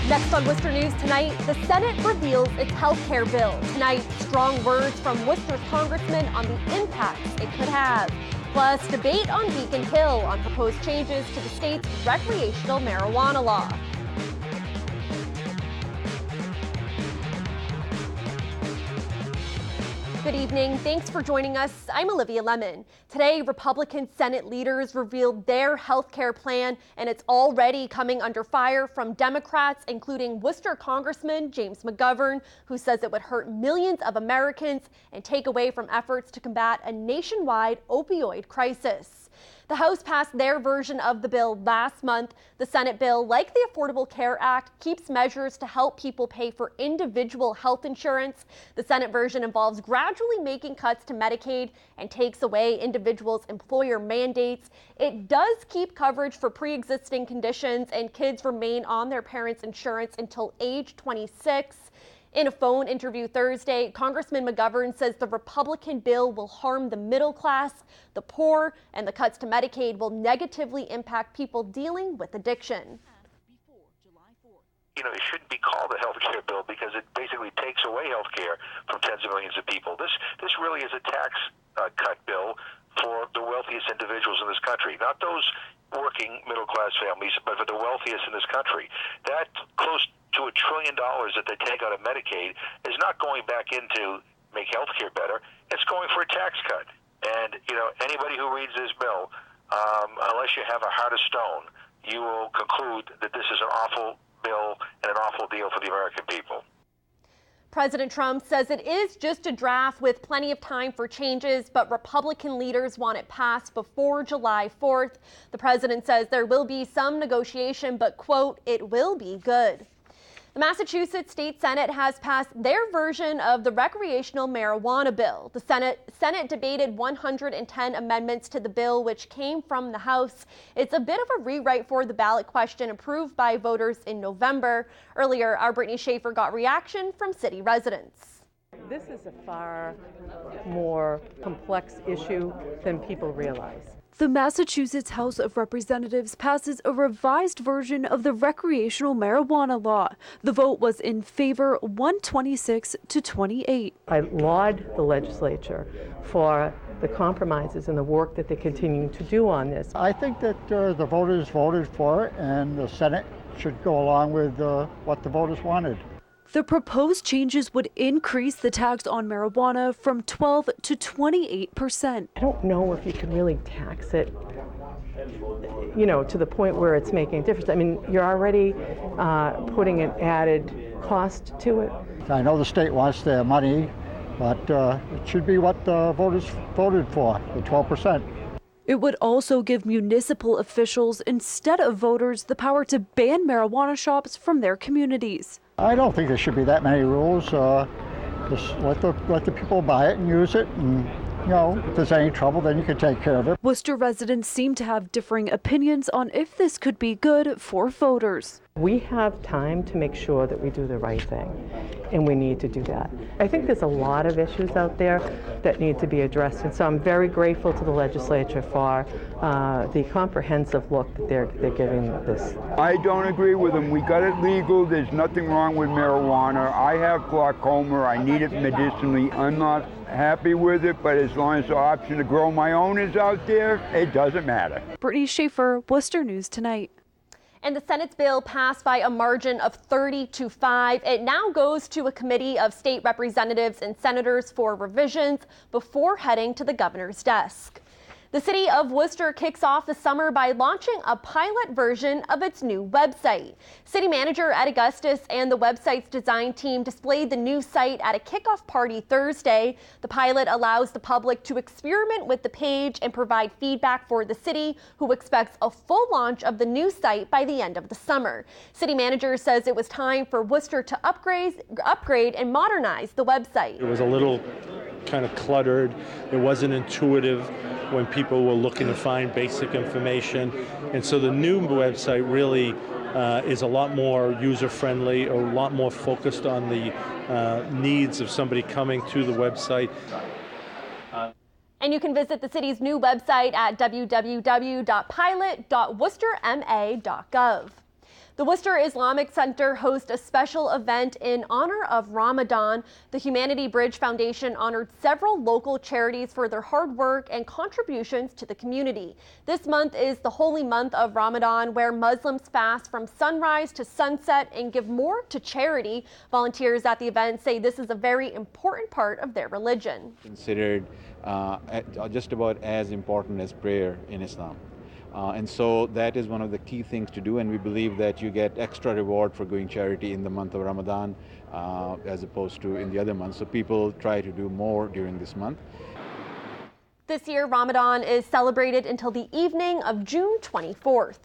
Next on Worcester News tonight, the Senate reveals its health care bill. Tonight, strong words from Worcester's congressman on the impacts it could have. Plus, debate on Beacon Hill on proposed changes to the state's recreational marijuana law. Good evening. Thanks for joining us. I'm Olivia Lemon. Today, Republican Senate leaders revealed their health care plan, and it's already coming under fire from Democrats, including Worcester Congressman James McGovern, who says it would hurt millions of Americans and take away from efforts to combat a nationwide opioid crisis. The House passed their version of the bill last month. The Senate bill, like the Affordable Care Act, keeps measures to help people pay for individual health insurance. The Senate version involves gradually making cuts to Medicaid and takes away individuals' employer mandates. It does keep coverage for pre-existing conditions, and kids remain on their parents' insurance until age 26. In a phone interview Thursday, Congressman McGovern says the Republican bill will harm the middle class, the poor, and the cuts to Medicaid will negatively impact people dealing with addiction. You know, it shouldn't be called a health care bill because it basically takes away health care from tens of millions of people. This really is a tax cut bill for the wealthiest individuals in this country, not those working middle-class families, but for the wealthiest in this country. That close to $1 trillion that they take out of Medicaid is not going back into make health care better. It's going for a tax cut. And, you know, anybody who reads this bill, unless you have a heart of stone, you will conclude that this is an awful bill and an awful deal for the American people. President Trump says it is just a draft with plenty of time for changes, but Republican leaders want it passed before July 4th. The president says there will be some negotiation, but, quote, it will be good. The Massachusetts State Senate has passed their version of the recreational marijuana bill. The Senate debated 110 amendments to the bill, which came from the House. It's a bit of a rewrite for the ballot question approved by voters in November. Earlier, our Brittany Schaefer got reaction from city residents. This is a far more complex issue than people realize. The Massachusetts House of Representatives passes a revised version of the recreational marijuana law. The vote was in favor, 126 to 28. I laud the legislature for the compromises and the work that they're continuing to do on this. I think that the voters voted for it, and the Senate should go along with what the voters wanted. The proposed changes would increase the tax on marijuana from 12 to 28%. I don't know if you can really tax it, you know, to the point where it's making a difference. I mean, you're already putting an added cost to it. I know the state wants their money, but it should be what the voters voted for, the 12%. It would also give municipal officials, instead of voters, the power to ban marijuana shops from their communities. I don't think there should be that many rules. Just let the people buy it and use it, and, you know, if there's any trouble, then you can take care of it. Worcester residents seem to have differing opinions on if this could be good for voters. We have time to make sure that we do the right thing, and we need to do that. I think there's a lot of issues out there that need to be addressed, and so I'm very grateful to the legislature for the comprehensive look that they're giving this. I don't agree with them. We got it legal. There's nothing wrong with marijuana. I have glaucoma. I need it medicinally. I'm not happy with it, but as long as the option to grow my own is out there, it doesn't matter. Brittany Schaefer, Worcester News Tonight. And the Senate's bill passed by a margin of 30 to 5. It now goes to a committee of state representatives and senators for revisions before heading to the governor's desk. The city of Worcester kicks off the summer by launching a pilot version of its new website. City manager Ed Augustus and the website's design team displayed the new site at a kickoff party Thursday. The pilot allows the public to experiment with the page and provide feedback for the city, who expects a full launch of the new site by the end of the summer. City manager says it was time for Worcester to upgrade and modernize the website. It was a little kind of cluttered. It wasn't intuitive when people were looking to find basic information. And so the new website really is a lot more user-friendly, a lot more focused on the needs of somebody coming to the website. And you can visit the city's new website at www.pilot.worcesterma.gov. The Worcester Islamic Center hosts a special event in honor of Ramadan. The Humanity Bridge Foundation honored several local charities for their hard work and contributions to the community. This month is the holy month of Ramadan, where Muslims fast from sunrise to sunset and give more to charity. Volunteers at the event say this is a very important part of their religion. Considered just about as important as prayer in Islam. And so that is one of the key things to do, and we believe that you get extra reward for doing charity in the month of Ramadan as opposed to in the other months. So people try to do more during this month. This year, Ramadan is celebrated until the evening of June 24th.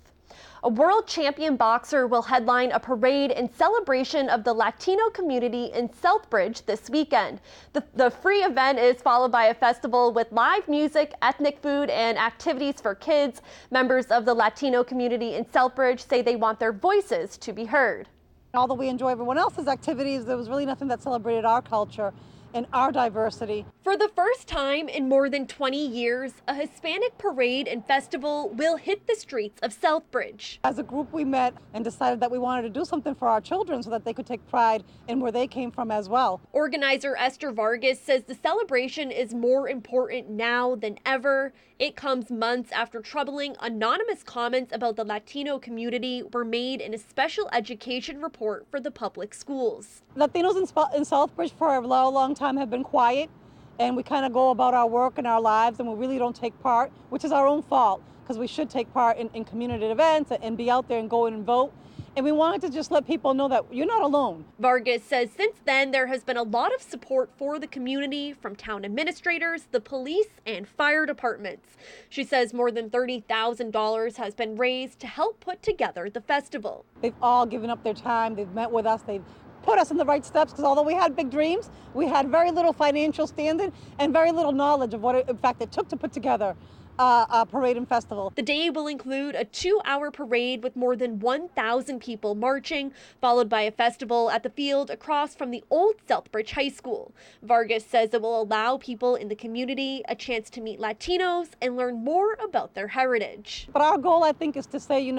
A world champion boxer will headline a parade in celebration of the Latino community in Southbridge this weekend. The free event is followed by a festival with live music, ethnic food, and activities for kids. Members of the Latino community in Southbridge say they want their voices to be heard. Although we enjoy everyone else's activities, there was really nothing that celebrated our culture and our diversity. For the first time in more than 20 years, a Hispanic parade and festival will hit the streets of Southbridge. As a group, we met and decided that we wanted to do something for our children so that they could take pride in where they came from as well. Organizer Esther Vargas says the celebration is more important now than ever. It comes months after troubling anonymous comments about the Latino community were made in a special education report for the public schools. Latinos in Southbridge for a long time have been quiet, and we kind of go about our work and our lives, and we really don't take part, which is our own fault, because we should take part in community events and be out there and go in and vote. And we wanted to just let people know that you're not alone. Vargas says since then there has been a lot of support for the community from town administrators, the police, and fire departments. She says more than $30,000 has been raised to help put together the festival. They've all given up their time. They've met with us. They've put us in the right steps, because although we had big dreams, we had very little financial standing and very little knowledge of what it took to put together a parade and festival. The day will include a 2-hour parade with more than 1,000 people marching, followed by a festival at the field across from the old Southbridge High School. Vargas says it will allow people in the community a chance to meet Latinos and learn more about their heritage. But our goal, I think, is to say,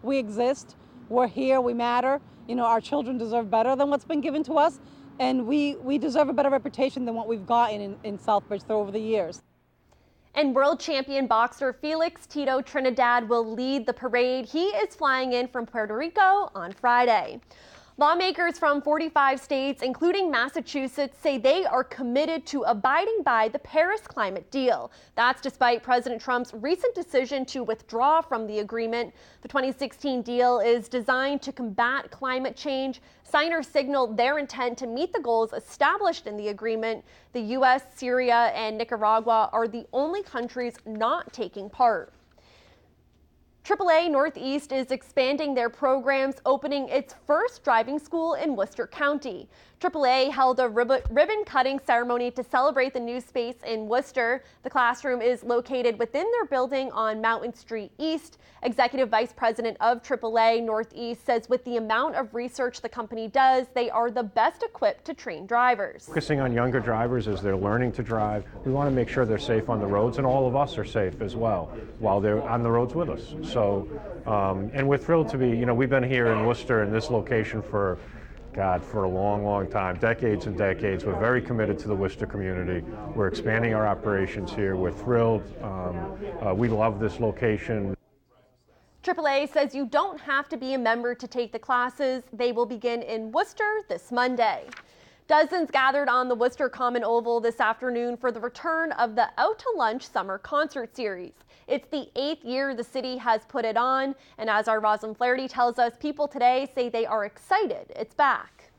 we exist, we're here, we matter. Our children deserve better than what's been given to us, and we deserve a better reputation than what we've gotten in Southbridge over the years. And world champion boxer Felix Tito Trinidad will lead the parade. He is flying in from Puerto Rico on Friday. Lawmakers from 45 states, including Massachusetts, say they are committed to abiding by the Paris climate deal. That's despite President Trump's recent decision to withdraw from the agreement. The 2016 deal is designed to combat climate change. Signers signaled their intent to meet the goals established in the agreement. The U.S., Syria, and Nicaragua are the only countries not taking part. AAA Northeast is expanding their programs, opening its first driving school in Worcester County. AAA held a ribbon-cutting ceremony to celebrate the new space in Worcester. The classroom is located within their building on Mountain Street East. Executive Vice President of AAA Northeast says with the amount of research the company does, they are the best equipped to train drivers. Focusing on younger drivers as they're learning to drive, we want to make sure they're safe on the roads, and all of us are safe as well while they're on the roads with us. So, and we're thrilled to be, we've been here in Worcester in this location for a long time, decades and decades. We're very committed to the Worcester community. We're expanding our operations here. We're thrilled. We love this location. AAA says you don't have to be a member to take the classes. They will begin in Worcester this Monday. Dozens gathered on the Worcester Common Oval this afternoon for the return of the Out to Lunch Summer Concert Series. It's the 8th year the city has put it on, and as our Rosalind Flaherty tells us, people today say they are excited it's back.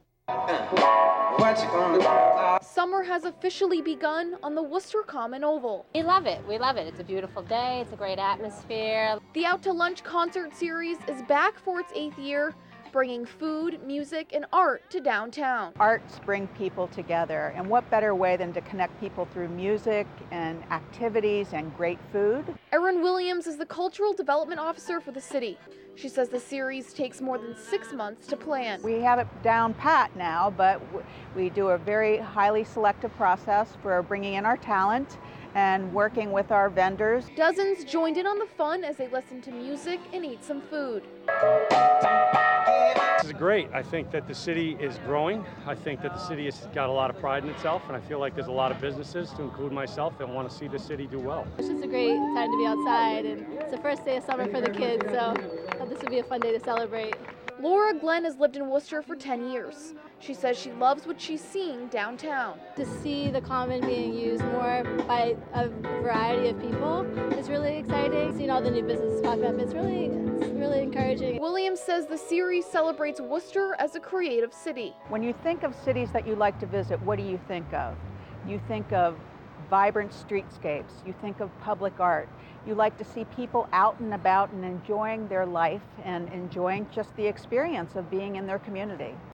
Summer has officially begun on the Worcester Common Oval. We love it. We love it. It's a beautiful day. It's a great atmosphere. The Out to Lunch Concert Series is back for its 8th year, bringing food, music, and art to downtown. Arts bring people together, and what better way than to connect people through music and activities and great food? Erin Williams is the Cultural Development Officer for the city. She says the series takes more than 6 months to plan. We have it down pat now, but we do a very highly selective process for bringing in our talent and working with our vendors. Dozens joined in on the fun as they listened to music and ate some food. This is great. I think that the city is growing. I think that the city has got a lot of pride in itself, and I feel like there's a lot of businesses, to include myself, that want to see the city do well. It's just a great time to be outside, and it's the first day of summer for the kids, so this would be a fun day to celebrate. Laura Glenn has lived in Worcester for 10 years. She says she loves what she's seeing downtown. To see the common being used more by a variety of people is really exciting. Seeing all the new businesses pop up, it's really encouraging. Williams says the series celebrates Worcester as a creative city. When you think of cities that you like to visit, what do you think of? You think of vibrant streetscapes, you think of public art. You like to see people out and about and enjoying their life and enjoying just the experience of being in their community.